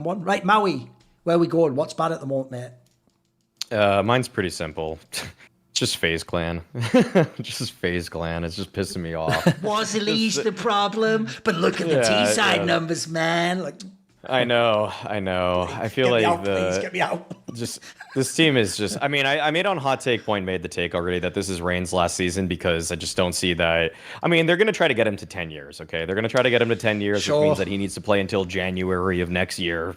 One. Right, Maui, where we going? What's bad at the moment, mate? Mine's pretty simple. Just FaZe Clan. Just FaZe Clan. It's just pissing me off. Was Elise the problem? But look at the T-side numbers, man. Like, I know. I feel get me like out, please, get me out. just this team is just. I mean, I made on Hot Take Point made the take already that this is Reigns' last season because I just don't see that. I mean, they're gonna try to get him to 10 years. Okay, they're gonna try to get him to 10 years, Sure. which means that he needs to play until January of next year.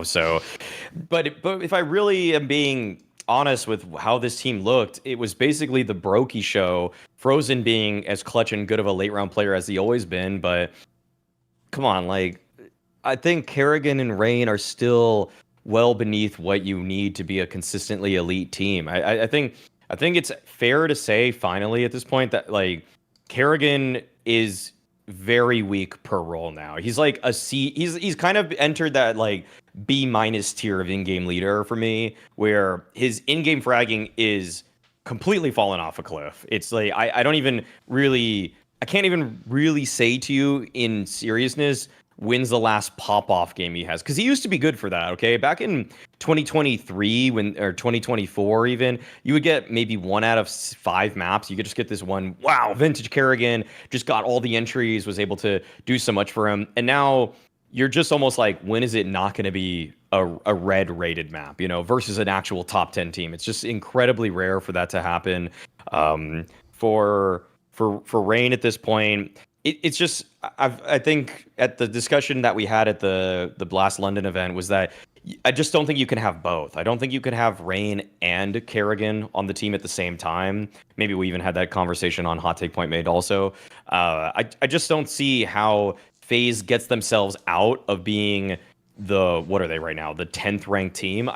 So, but if I really am being honest with how this team looked, it was basically the Brokey show. Frozen being as clutch and good of a late round player as he always been, but come on, like I think Kerrigan and Rain are still well beneath what you need to be a consistently elite team. I think it's fair to say finally at this point that like Kerrigan is very weak per role now. He's like a C. He's kind of entered that like B minus tier of in-game leader for me, where his in-game fragging is completely fallen off a cliff. It's like I can't even really say to you in seriousness when's the last pop-off game he has, because he used to be good for that. Okay, back in 2023 or 2024 even, you would get maybe 1 out of 5 maps. You could just get this one, wow, vintage Kerrigan just got all the entries, was able to do so much for him, and now you're just almost like, when is it not going to be a red rated map, versus an actual top 10 team? It's just incredibly rare for that to happen. For Rain at this point, it's just, I think at the discussion that we had at the Blast London event was that I just don't think you can have both. I don't think you can have Rain and Kerrigan on the team at the same time. Maybe we even had that conversation on Hot Take Point Made also. I just don't see how FaZe gets themselves out of being what are they right now? The 10th ranked team.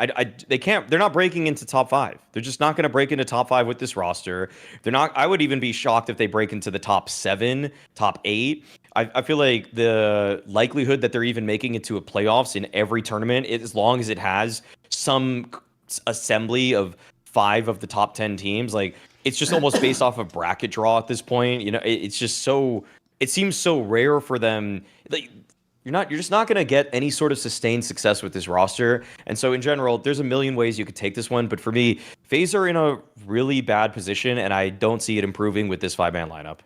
They're not breaking into top 5. They're just not going to break into top 5 with this roster. I would even be shocked if they break into the top 7, top 8. I feel like the likelihood that they're even making it to a playoffs in every tournament, as long as it has some assembly of 5 of the top 10 teams, like it's just almost based off of bracket draw at this point. It's just so, it seems so rare for them. Like, you're just not going to get any sort of sustained success with this roster. And so in general, there's a million ways you could take this one. But for me, FaZe are in a really bad position, and I don't see it improving with this 5-man lineup.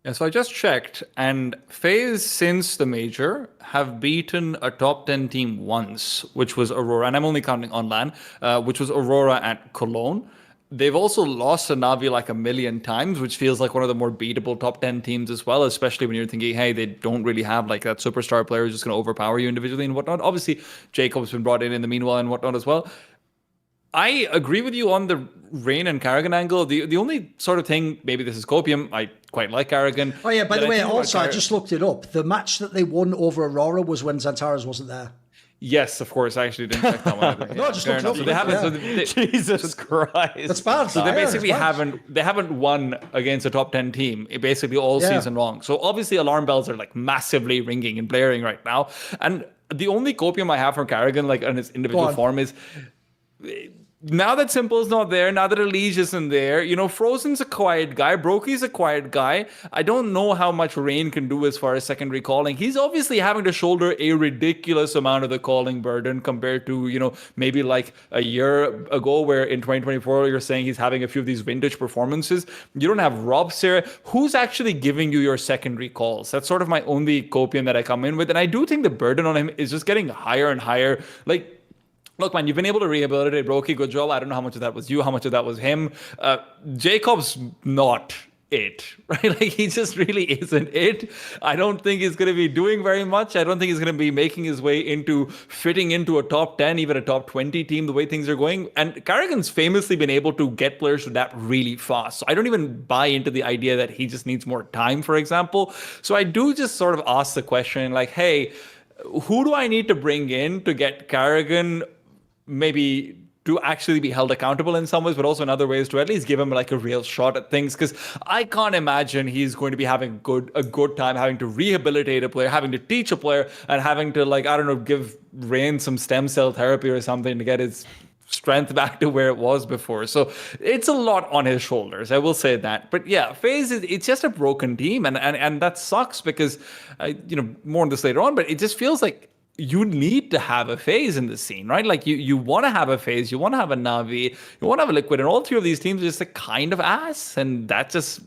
Yeah, so I just checked, and FaZe, since the major, have beaten a top 10 team once, which was Aurora, and I'm only counting on LAN, which was Aurora at Cologne. They've also lost to Navi like a million times, which feels like one of the more beatable top 10 teams as well, especially when you're thinking, hey, they don't really have like that superstar player who's just going to overpower you individually and whatnot. Obviously, Jacob's been brought in the meanwhile and whatnot as well. I agree with you on the Rain and Kerrigan angle. The only sort of thing, maybe this is copium, I quite like Kerrigan. Oh yeah, by the way, also I just looked it up. The match that they won over Aurora was when Xantares wasn't there. Yes, of course. I actually didn't check that one. No, just looked it up. So they haven't. Yeah. Jesus Christ, that's bad. So they basically haven't won against a top 10 team basically all season long. So obviously alarm bells are like massively ringing and blaring right now. And the only copium I have from Kerrigan, like on his individual form, is now that Simple's not there, now that Elige isn't there, Frozen's a quiet guy, Brokey's a quiet guy. I don't know how much Rain can do as far as secondary calling. He's obviously having to shoulder a ridiculous amount of the calling burden compared to, maybe like a year ago, where in 2024, you're saying he's having a few of these vintage performances. You don't have Rob Sarah. Who's actually giving you your secondary calls? That's sort of my only copium that I come in with. And I do think the burden on him is just getting higher and higher. Like, look, man, you've been able to rehabilitate Brokey. Good job. I don't know how much of that was you, how much of that was him. Jacob's not it, right? Like, he just really isn't it. I don't think he's going to be doing very much. I don't think he's going to be making his way into fitting into a top 10, even a top 20 team, the way things are going. And Kerrigan's famously been able to get players to that really fast. So I don't even buy into the idea that he just needs more time, for example. So I do just sort of ask the question, like, hey, who do I need to bring in to get Kerrigan maybe to actually be held accountable in some ways, but also in other ways to at least give him like a real shot at things? Because I can't imagine he's going to be having a good time having to rehabilitate a player, having to teach a player, and having to, like, I don't know, give Rain some stem cell therapy or something to get his strength back to where it was before. So it's a lot on his shoulders. I will say that. But yeah, FaZe it's just a broken team, and that sucks because more on this later on. But it just feels like you need to have a FaZe in the scene, right? Like you want to have a FaZe, you want to have a Na'Vi, you want to have a Liquid, and all three of these teams are just a kind of ass, and that just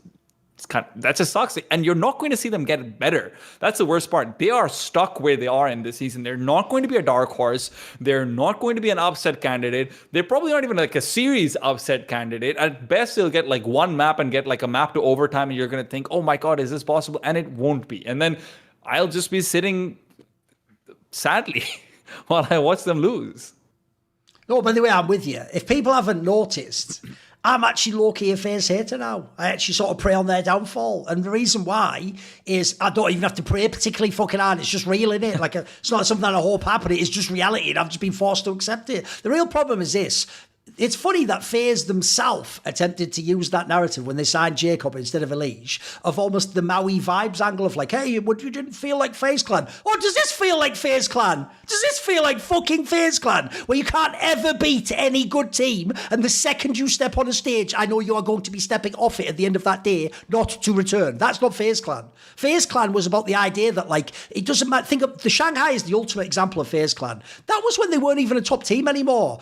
sucks. And you're not going to see them get better. That's the worst part. They are stuck where they are in this season. They're not going to be a dark horse. They're not going to be an upset candidate. They're probably not even like a series upset candidate. At best, they'll get like one map and get like a map to overtime, and you're going to think, oh my God, is this possible? And it won't be. And then I'll just be sitting sadly while I watch them lose. No, by the way, I'm with you. If people haven't noticed, I'm actually low-key a FaZe hater now. I actually sort of pray on their downfall. And the reason why is I don't even have to pray particularly fucking hard. It's just real, innit? Like, it's not something that I hope happen. It's just reality, and I've just been forced to accept it. The real problem is this. It's funny that FaZe themselves attempted to use that narrative when they signed Jacob instead of Elige, of almost the Maui vibes angle of like, hey, you didn't feel like FaZe Clan. Oh, does this feel like FaZe Clan? Does this feel like fucking FaZe Clan? Where you can't ever beat any good team, and the second you step on a stage, I know you are going to be stepping off it at the end of that day, not to return. That's not FaZe Clan. FaZe Clan was about the idea that, like, it doesn't matter. Think of the Shanghai is the ultimate example of FaZe Clan. That was when they weren't even a top team anymore.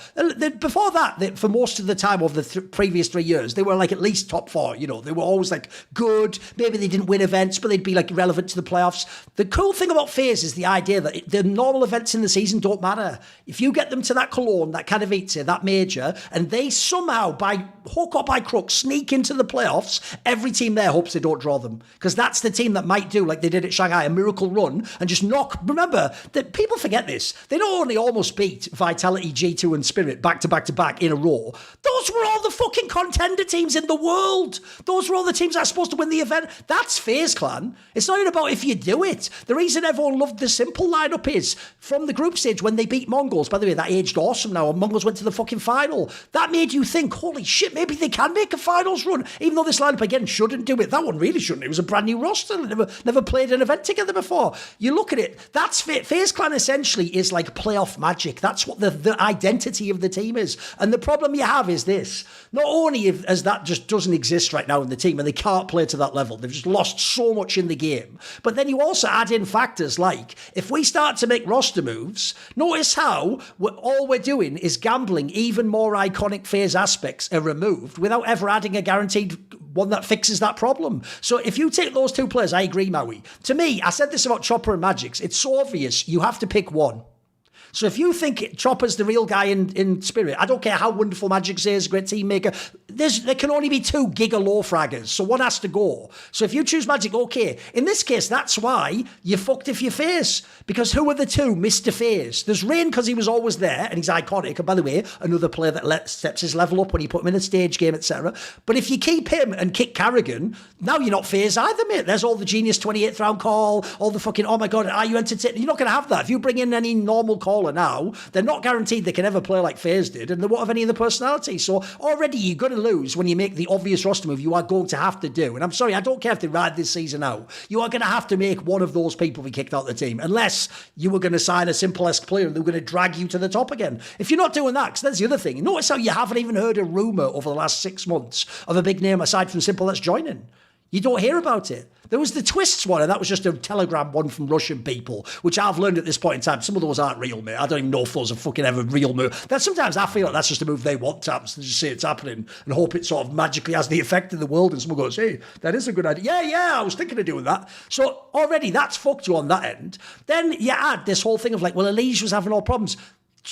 Before that, for most of the time over the previous 3 years, they were like at least top four. They were always like good. Maybe they didn't win events, but they'd be like relevant to the playoffs. The cool thing about FaZe is the idea that the normal events in the season don't matter. If you get them to that Cologne, that Katowice, that major, and they somehow, by hook or by crook, sneak into the playoffs, every team there hopes they don't draw them. Because that's the team that might do, like they did at Shanghai, a miracle run and just knock. Remember, that people forget this. They not only almost beat Vitality, G2 and Spirit back to back to back in a row, those were all the fucking contender teams in the world. Those were all the teams that are supposed to win the event. That's FaZe Clan. It's not even about if you do it. The reason everyone loved the simple lineup is from the group stage when they beat Mongols. By the way, that aged awesome now. Mongols went to the fucking final. That made you think, holy shit, maybe they can make a finals run. Even though this lineup, again, shouldn't do it. That one really shouldn't. It was a brand new roster. Never played an event together before. You look at it, that's FaZe Clan essentially is like playoff magic. That's what the identity of the team is. And the problem you have is this. Not only as that just doesn't exist right now in the team and they can't play to that level, they've just lost so much in the game. But then you also add in factors like, if we start to make roster moves, notice how all we're doing is gambling even more iconic FaZe aspects are removed without ever adding a guaranteed one that fixes that problem. So if you take those two players, I agree, Maui. To me, I said this about Chopper and Magix, it's so obvious you have to pick one. So if you think Chopper's the real guy in Spirit, I don't care how wonderful Magix is, great team maker, there can only be two giga low fraggers, so one has to go. So if you choose Magic, okay. In this case, that's why you're fucked if you FaZe. Because who are the two Mr. FaZe? There's Rain because he was always there, and he's iconic. And by the way, another player that steps his level up when you put him in a stage game, etc. But if you keep him and kick Carrigan, now you're not FaZe either, mate. There's all the genius 28th round call, all the fucking, oh my God, are you entertained? You're not going to have that. If you bring in any normal caller now, they're not guaranteed they can ever play like FaZe did, and they won't have any of the personality. So already you're going to lose when you make the obvious roster move you are going to have to do. And I'm sorry, I don't care if they ride this season out. You are going to have to make one of those people be kicked out of the team, unless you were going to sign a simple-esque player and they were going to drag you to the top again. If you're not doing that, because that's the other thing. Notice how you haven't even heard a rumour over the last 6 months of a big name aside from Simple that's joining. You don't hear about it. There was the Twists one, and that was just a Telegram one from Russian people, which I've learned at this point in time. Some of those aren't real, mate. I don't even know if those are fucking ever real move. That sometimes I feel like that's just a move they want to happen, so they just say it's happening and hope it sort of magically has the effect in the world, and someone goes, hey, that is a good idea. Yeah, I was thinking of doing that. So already that's fucked you on that end. Then you add this whole thing of like, well, Elige was having all problems.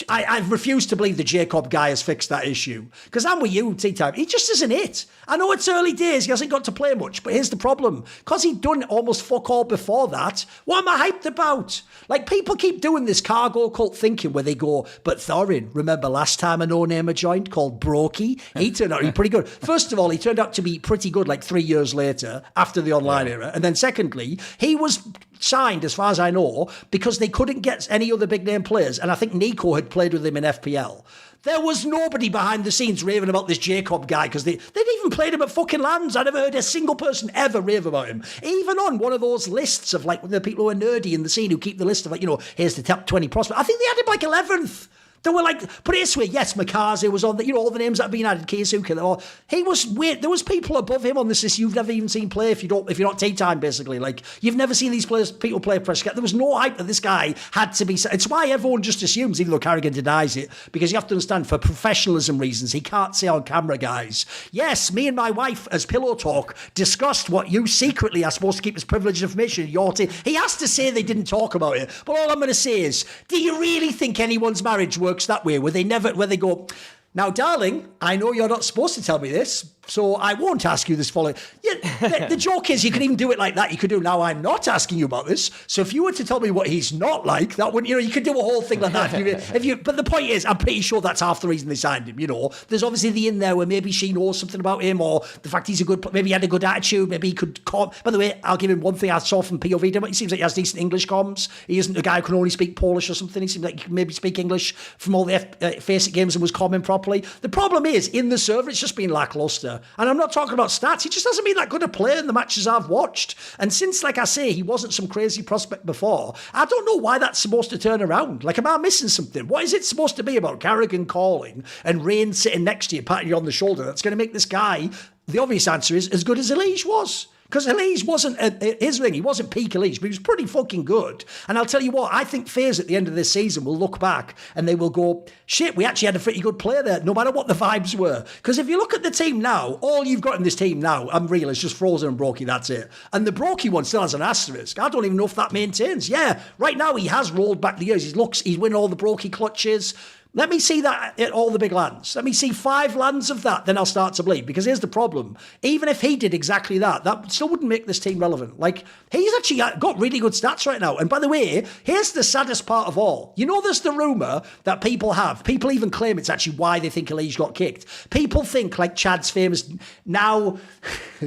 I've refused to believe the Jacob guy has fixed that issue. Because I'm with you, T-Time. He just isn't it. I know it's early days. He hasn't got to play much. But here's the problem. Because he'd done almost fuck all before that, what am I hyped about? Like, people keep doing this cargo cult thinking where they go, but Thorin, remember last time a no-namer joined called Brokey? He turned out to be pretty good. First of all, he turned out to be pretty good like 3 years later after the online era. And then secondly, he was signed, as far as I know, because they couldn't get any other big name players. And I think Nico had played with him in FPL. There was nobody behind the scenes raving about this Jacob guy because they'd even played him at fucking Lands. I never heard a single person ever rave about him. Even on one of those lists of like the people who are nerdy in the scene who keep the list of like, you know, here's the top 20 prospects. I think they had him like 11th. They were like, put it this way, yes, Makaze was on the, all the names that have been added, Keisuke, he was weird. There was people above him on this list you've never even seen play if you're not tea time, basically. Like, you've never seen these people play press. There was no hype that this guy had to be. It's why everyone just assumes, even though Carrigan denies it, because you have to understand, for professionalism reasons, he can't say on camera, guys, yes, me and my wife, as Pillow Talk, discussed what you secretly are supposed to keep as privileged information. He has to say they didn't talk about it. But all I'm going to say is, do you really think anyone's marriage works that way, where they go, now, darling, I know you're not supposed to tell me this, so I won't ask you this following. Yeah, the joke is, you can even do it like that. You could do, now I'm not asking you about this, so if you were to tell me what he's not like, that would, you could do a whole thing like that. But the point is, I'm pretty sure that's half the reason they signed him, There's obviously the in there where maybe she knows something about him, or the fact he's maybe he had a good attitude, maybe he could by the way, I'll give him one thing I saw from POV, he seems like he has decent English comms. He isn't a guy who can only speak Polish or something. He seems like he can maybe speak English from all the FaZe games and was common properly. The problem is, in the server, it's just been lackluster. And I'm not talking about stats. He just hasn't been that good a player in the matches I've watched. And since, like I say, he wasn't some crazy prospect before, I don't know why that's supposed to turn around. Like, am I missing something? What is it supposed to be about Carrigan calling and Rain sitting next to you, patting you on the shoulder, that's going to make this guy, the obvious answer is, as good as Elige was? Because Elige wasn't his ring. He wasn't peak Elige, but he was pretty fucking good. And I'll tell you what, I think FaZe at the end of this season will look back and they will go, shit, we actually had a pretty good player there, no matter what the vibes were. Because if you look at the team now, all you've got in this team now, I'm real, is just Frozen and Brokey, that's it. And the Brokey one still has an asterisk. I don't even know if that maintains. Yeah, right now he has rolled back the years. He's winning all the Brokey clutches. Let me see that at all the big lands. Let me see 5 lands of that, then I'll start to bleed. Because here's the problem. Even if he did exactly that, that still wouldn't make this team relevant. Like, he's actually got really good stats right now. And by the way, here's the saddest part of all. There's the rumour that people have. People even claim it's actually why they think Elige got kicked. People think, like Chad's famous now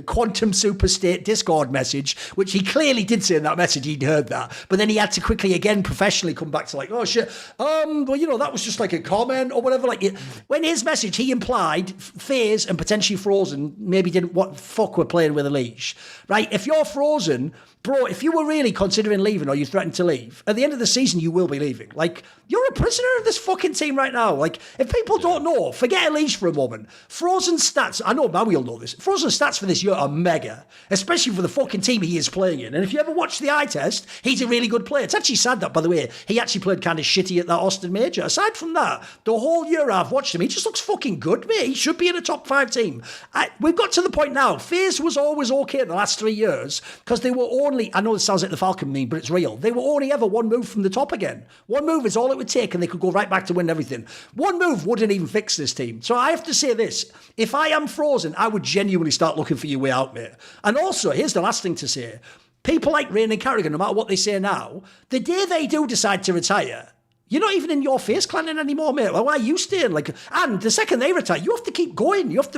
Quantum Super State Discord message, which he clearly did say in that message, he'd heard that. But then he had to quickly, again, professionally come back to like, oh shit, well, that was just like a comment or whatever. Like, when his message, he implied FaZe and potentially Frozen maybe didn't what fuck were playing with Elige, right? If you're Frozen, bro, if you were really considering leaving or you threatened to leave, at the end of the season, you will be leaving. Like, you're a prisoner of this fucking team right now. Like, if people don't know, forget Elige for a moment. Frozen stats, I know Maui will know this, Frozen stats for this year are mega, especially for the fucking team he is playing in. And if you ever watch the eye test, he's a really good player. It's actually sad that, by the way, he actually played kind of shitty at that Austin Major. Aside from that, the whole year I've watched him, he just looks fucking good, mate. He should be in a top 5 team. We've got to the point now, FaZe was always okay in the last 3 years because they were only, I know this sounds like the Falcon meme, but it's real. They were only ever one move from the top again. One move is all it would take and they could go right back to win everything. One move wouldn't even fix this team. So I have to say this, if I am Frozen, I would genuinely start looking for your way out, mate. And also, here's the last thing to say. People like Rain and Carrigan, no matter what they say now, the day they do decide to retire, you're not even in your FaZe Clan anymore, mate. Like, why are you staying? Like, and the second they retire, you have to keep going. You have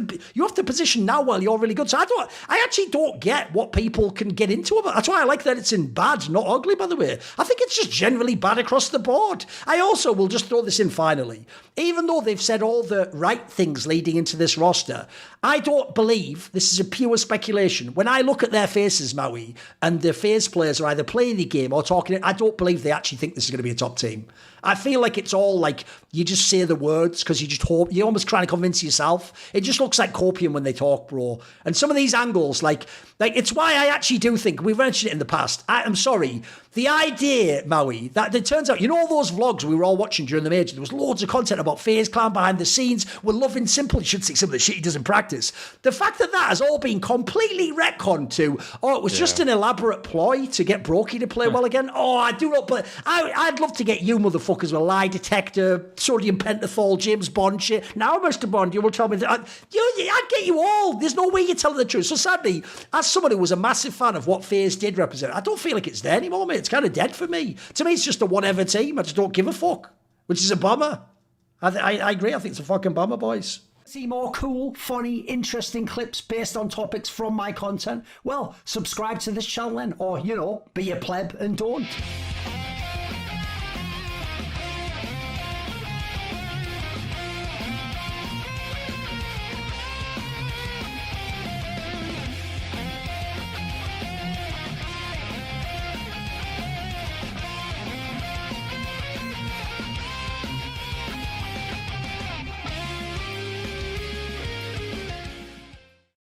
to position now while you're really good. So I actually don't get what people can get into about. That's why I like that it's in bad, not ugly, by the way. I think it's just generally bad across the board. I also will just throw this in finally. Even though they've said all the right things leading into this roster, I don't believe, this is a pure speculation, when I look at their faces, Maui, and the FaZe players are either playing the game or talking, I don't believe they actually think this is going to be a top team. I feel like it's all like, you just say the words because you just hope, you're almost trying to convince yourself. It just looks like copium when they talk, bro. And some of these angles, like it's why I actually do think, we've mentioned it in the past, I'm sorry, the idea, Maui, that it turns out, all those vlogs we were all watching during the major, there was loads of content about FaZe Clan behind the scenes, we're loving Simple, you should see some of the shit he does in practice. The fact that has all been completely retconned to, it was just an elaborate ploy to get Brokey to play well again. I do not play. I'd love to get you motherfuckers with lie detector, sodium pentothal, James Bond shit. Now, Mr. Bond, you will tell me that I'd get you all. There's no way you're telling the truth. So sadly, as someone who was a massive fan of what FaZe did represent, I don't feel like it's there anymore, mate. It's kind of dead for me. To me, it's just a whatever team. I just don't give a fuck, which is a bummer. I agree. I think it's a fucking bummer, boys. See more cool, funny, interesting clips based on topics from my content? Well, subscribe to this channel then, or, be a pleb and don't.